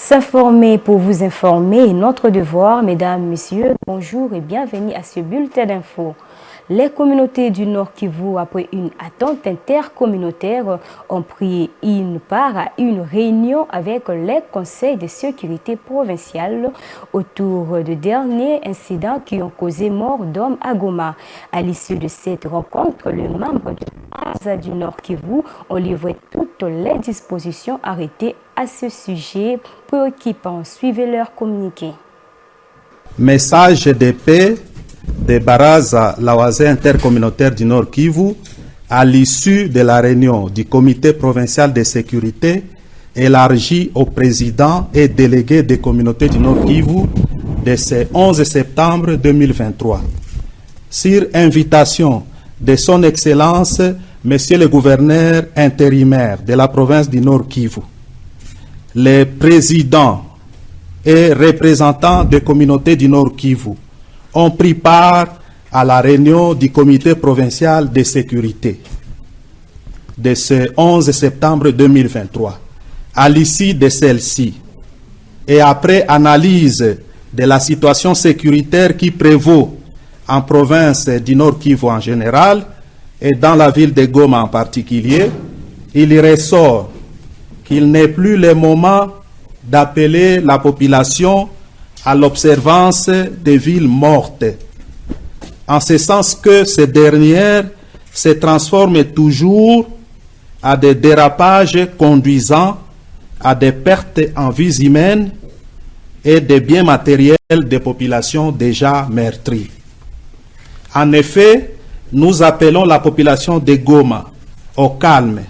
S'informer pour vous informer est notre devoir. Mesdames, Messieurs, bonjour et bienvenue à ce bulletin d'infos. Les communautés du Nord Kivu, après une attente intercommunautaire, ont pris une part à une réunion avec les conseils de sécurité provinciale autour de derniers incidents qui ont causé mort d'hommes à Goma. À l'issue de cette rencontre, les membres de l'ASA du Nord Kivu ont livré toutes les dispositions arrêtées à ce sujet préoccupant. Suivez leur communiqué. Message de paix de Baraza Lawazé intercommunautaire du Nord Kivu à l'issue de la réunion du comité provincial de sécurité élargi aux présidents et délégués des communautés du Nord Kivu de ce 11 septembre 2023. Sur invitation de son Excellence, Monsieur le gouverneur intérimaire de la province du Nord Kivu, les présidents et représentants des communautés du Nord Kivu ont pris part à la réunion du comité provincial de sécurité de ce 11 septembre 2023. À l'issue de celle-ci, et après analyse de la situation sécuritaire qui prévaut en province du Nord Kivu en général et dans la ville de Goma en particulier, il ressort qu'il n'est plus le moment d'appeler la population à l'observance des villes mortes, en ce sens que ces dernières se transforment toujours à des dérapages conduisant à des pertes en vies humaines et des biens matériels des populations déjà meurtries. En effet, nous appelons la population de Goma au calme,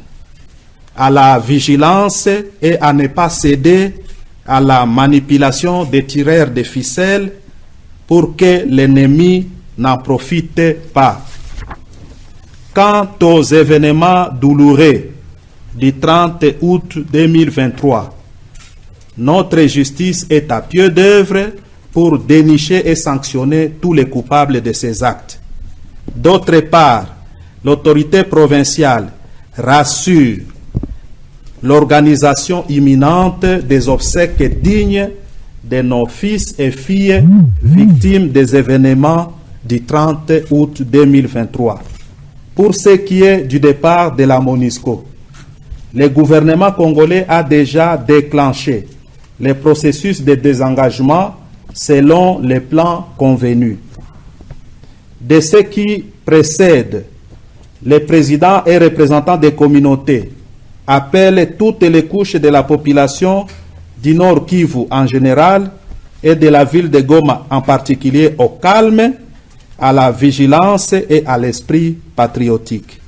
à la vigilance et à ne pas céder à la manipulation des tireurs de ficelles pour que l'ennemi n'en profite pas. Quant aux événements douloureux du 30 août 2023, notre justice est à pied d'œuvre pour dénicher et sanctionner tous les coupables de ces actes. D'autre part, l'autorité provinciale rassure l'organisation imminente des obsèques dignes de nos fils et filles victimes des événements du 30 août 2023. Pour ce qui est du départ de la MONUSCO, le gouvernement congolais a déjà déclenché le processus de désengagement selon les plans convenus. De ce qui précède, les présidents et représentants des communautés appellent toutes les couches de la population du Nord Kivu en général et de la ville de Goma en particulier au calme, à la vigilance et à l'esprit patriotique.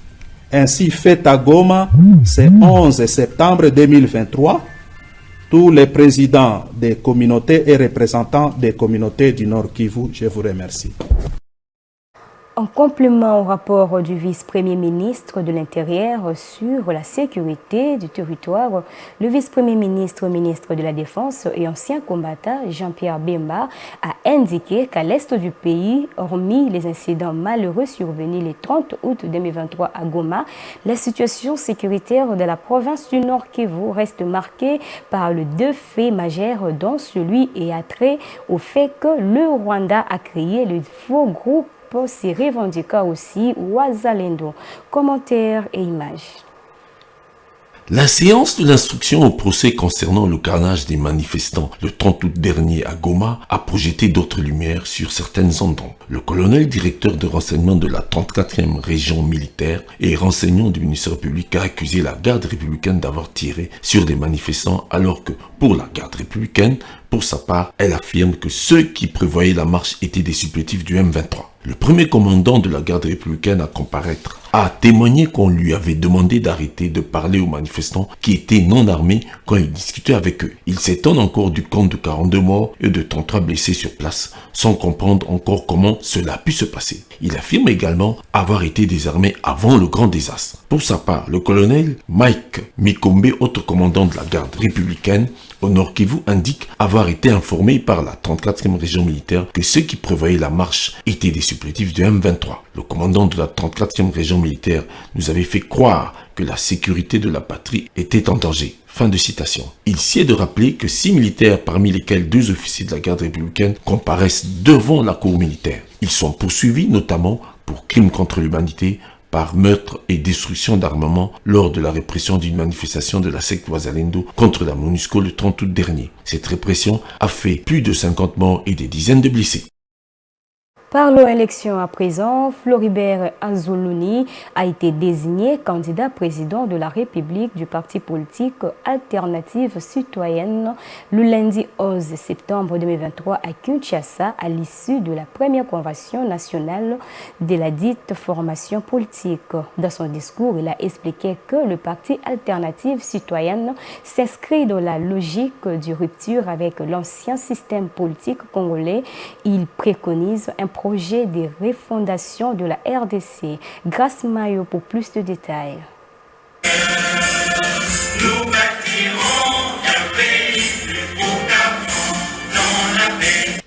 Ainsi fait à Goma ce 11 septembre 2023, tous les présidents des communautés et représentants des communautés du Nord Kivu, je vous remercie. En complément au rapport du vice-premier ministre de l'Intérieur sur la sécurité du territoire, le vice-premier ministre, ministre de la Défense et ancien combattant Jean-Pierre Bemba a indiqué qu'à l'est du pays, hormis les incidents malheureux survenus le 30 août 2023 à Goma, la situation sécuritaire de la province du Nord Kivu reste marquée par les deux faits majeurs, dont celui est attrait au fait que le Rwanda a créé le faux groupe pour s'y revendiquer aussi Wazalendo. Commentaires et images. La séance de l'instruction au procès concernant le carnage des manifestants le 30 août dernier à Goma a projeté d'autres lumières sur certaines ententes. Le colonel directeur de renseignement de la 34e région militaire et renseignant du ministère public a accusé la garde républicaine d'avoir tiré sur des manifestants alors que, pour la garde républicaine, pour sa part, elle affirme que ceux qui prévoyaient la marche étaient des supplétifs du M23. Le premier commandant de la garde républicaine à comparaître a témoigné qu'on lui avait demandé d'arrêter de parler aux manifestants qui étaient non armés quand il discutait avec eux. Il s'étonne encore du compte de 42 morts et de 33 blessés sur place, sans comprendre encore comment cela a pu se passer. Il affirme également avoir été désarmé avant le grand désastre. Pour sa part, le colonel Mike Mikombe, autre commandant de la garde républicaine, au Nord Kivu indique avoir été informé par la 34e région militaire que ceux qui prévoyaient la marche étaient des supplétifs du M23. Le commandant de la 34e région militaire nous avait fait croire que la sécurité de la patrie était en danger. Fin de citation. Il sied de rappeler que 6 militaires, parmi lesquels 2 officiers de la garde républicaine, comparaissent devant la cour militaire. Ils sont poursuivis notamment pour crimes contre l'humanité, par meurtre et destruction d'armement lors de la répression d'une manifestation de la secte Wazalendo contre la MONUSCO le 30 août dernier. Cette répression a fait plus de 50 morts et des dizaines de blessés. Parlons élection à présent. Floribert Anzoulouni a été désigné candidat président de la République du parti politique Alternative Citoyenne le lundi 11 septembre 2023 à Kinshasa à l'issue de la première convention nationale de la dite formation politique. Dans son discours, il a expliqué que le parti Alternative Citoyenne s'inscrit dans la logique de rupture avec l'ancien système politique congolais. Il préconise un projet de refondation de la RDC. Grâce Mayo pour plus de détails.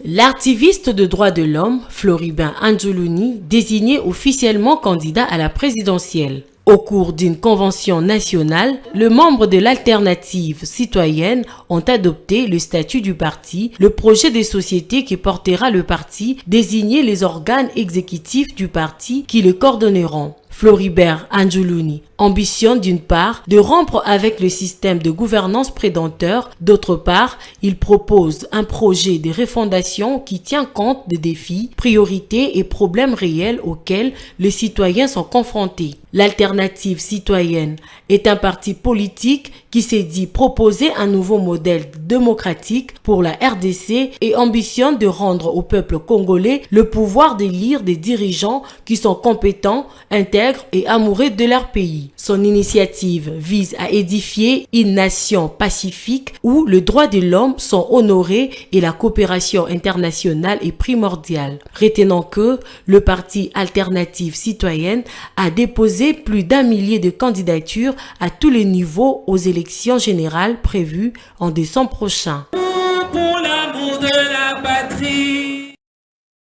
L'activiste de droits de l'homme, Floribert Anzoulouni, désigné officiellement candidat à la présidentielle. Au cours d'une convention nationale, les membres de l'Alternative citoyenne ont adopté le statut du parti, le projet de société qui portera le parti, désigner les organes exécutifs du parti qui le coordonneront. Floribert Anzoulouni ambitionne d'une part de rompre avec le système de gouvernance prédateur, d'autre part, il propose un projet de refondation qui tient compte des défis, priorités et problèmes réels auxquels les citoyens sont confrontés. L'Alternative citoyenne est un parti politique qui s'est dit proposer un nouveau modèle démocratique pour la RDC et ambitionne de rendre au peuple congolais le pouvoir d'élire des dirigeants qui sont compétents, intègres et amoureux de leur pays. Son initiative vise à édifier une nation pacifique où les droits de l'homme sont honorés et la coopération internationale est primordiale. Retenons que le parti Alternative citoyenne a déposé plus d'1 millier de candidatures à tous les niveaux aux élections générales prévues en décembre prochain. Pour l'amour de la patrie.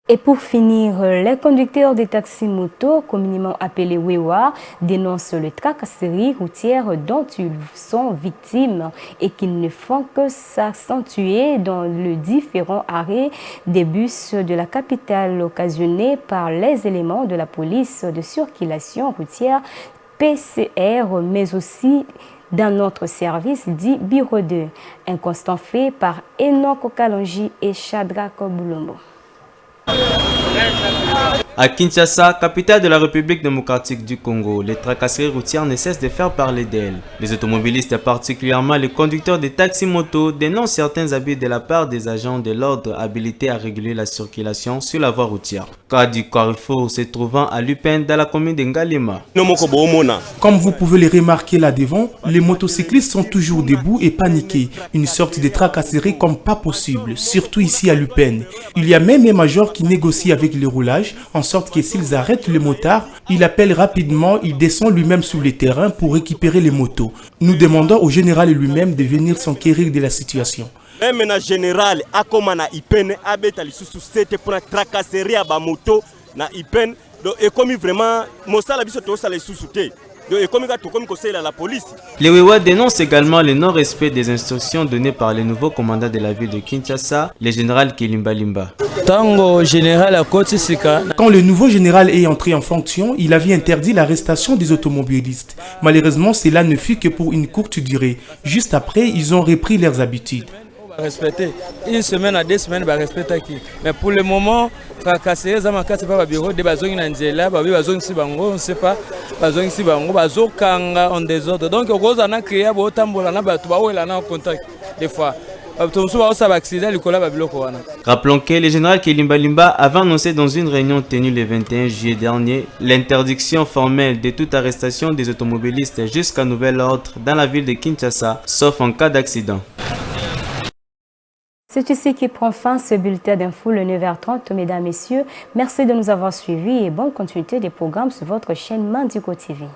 Et pour finir, les conducteurs des taxis-motos, communément appelés Wewa, dénoncent les tracasseries routières dont ils sont victimes et qu'ils ne font que s'accentuer dans les différents arrêts des bus de la capitale occasionnés par les éléments de la police de circulation routière PCR, mais aussi dans notre service dit Bureau 2, un constat fait par Enoch Kalonji et Shadrach Boulombo. À Kinshasa, capitale de la République démocratique du Congo, les tracasseries routières ne cessent de faire parler d'elles. Les automobilistes, particulièrement les conducteurs de taxis-motos, dénoncent certains abus de la part des agents de l'ordre habilités à réguler la circulation sur la voie routière. Cas du carrefour se trouvant à Lupen dans la commune de Ngalema. Comme vous pouvez le remarquer là devant, les motocyclistes sont toujours debout et paniqués. Une sorte de tracasserie comme pas possible, surtout ici à Lupen. Il y a même un major qui négocie avec le roulage, en sorte que s'ils arrêtent le motard, il appelle rapidement, il descend lui-même sur le terrain pour récupérer les motos. Nous demandons au général lui-même de venir s'enquérir de la situation. Même le général a comme na Ipen abeta li suscité pour tracasserie à ba moto na Ipen donc et comme vraiment mosala biso to sala suscité. Les Wewa dénoncent également le non-respect des instructions données par le nouveau commandant de la ville de Kinshasa, le général Kilimba Limba. Quand le nouveau général est entré en fonction, il avait interdit l'arrestation des automobilistes. Malheureusement, cela ne fut que pour une courte durée. Juste après, ils ont repris leurs habitudes. Respecter une semaine à 2 semaines, respecter qui. Mais pour le moment, tracasser ça manque c'est pas bureau de bazong nanzela, bazong si bango, on sait pas, bazong si bango, bazokanga en désordre. Donc au cause on a créé bo tambola na batu ba wela na contact des fois. Rappelons que le général Kilimba Limba avait annoncé dans une réunion tenue le 21 juillet dernier l'interdiction formelle de toute arrestation des automobilistes jusqu'à nouvel ordre dans la ville de Kinshasa, sauf en cas d'accident. C'est ici qui prend fin ce bulletin d'info le 9h30. Mesdames, Messieurs, merci de nous avoir suivis et bonne continuité des programmes sur votre chaîne Mandiko TV.